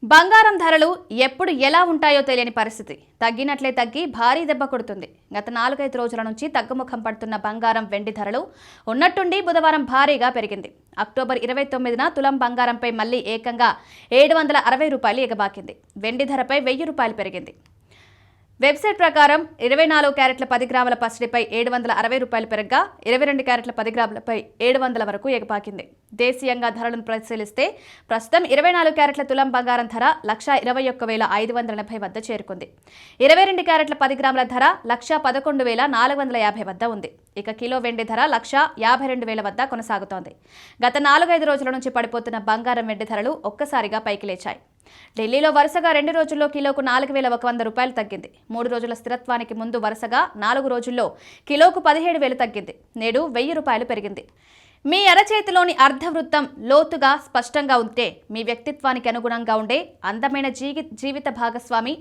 బంగారం ధరలు ఎప్పుడు ఎలా ఉంటాయో తెలియని పరిస్థితి. తగ్గినట్లే తగ్గి భారీ దెబ్బ కొడుతుంది. గత 4-5 రోజుల నుంచి తగ్గుముఖం పడుతున్న బంగారం, వెండి ధరలు ఉన్నట్టుండి బుధవారం భారీగా పెరిగింది. అక్టోబర్ 29న తులం బంగారంపై మళ్లీ ఏకంగా ₹760 ఎగబాకింది. వెండి ధరపై ₹1000 పెరిగింది. వెబ్సైట్ ప్రకారం 24 క్యారెట్ల 10 గ్రాముల పసిడిపై ₹760 పెరగ్గా 22 క్యారెట్ల 10 గ్రాములపై 700 వరకు ఎగపాకింది. దేశీయంగా ధరలను పరిశీలిస్తే ప్రస్తుతం 24 క్యారెట్ల తులం బంగారం ధర 1,21,580 వద్ద చేరుకుంది. 22 క్యారెట్ల 10 గ్రాముల ధర 1,11,450 వద్ద ఉంది. ఇక కిలో వెండి ధర 1,52,000 వద్ద కొనసాగుతోంది. గత 4-5 రోజుల నుంచి పడిపోతున్న బంగారం, వెండి ధరలు ఒక్కసారిగా పైకి లేచాయి. ఢిల్లీలో వరుసగా 2 రోజుల్లో కిలోకు ₹4,100 తగ్గింది. 3 రోజుల స్థిరత్వానికి ముందు వరుసగా 4 రోజుల్లో కిలోకు 17,000 తగ్గింది. నేడు ₹1,000 పెరిగింది. మీ అరచేతిలోని అర్ధవృత్తం లోతుగా స్పష్టంగా ఉంటే మీ వ్యక్తిత్వానికి అనుగుణంగా ఉండే అందమైన జీవిత భాగస్వామి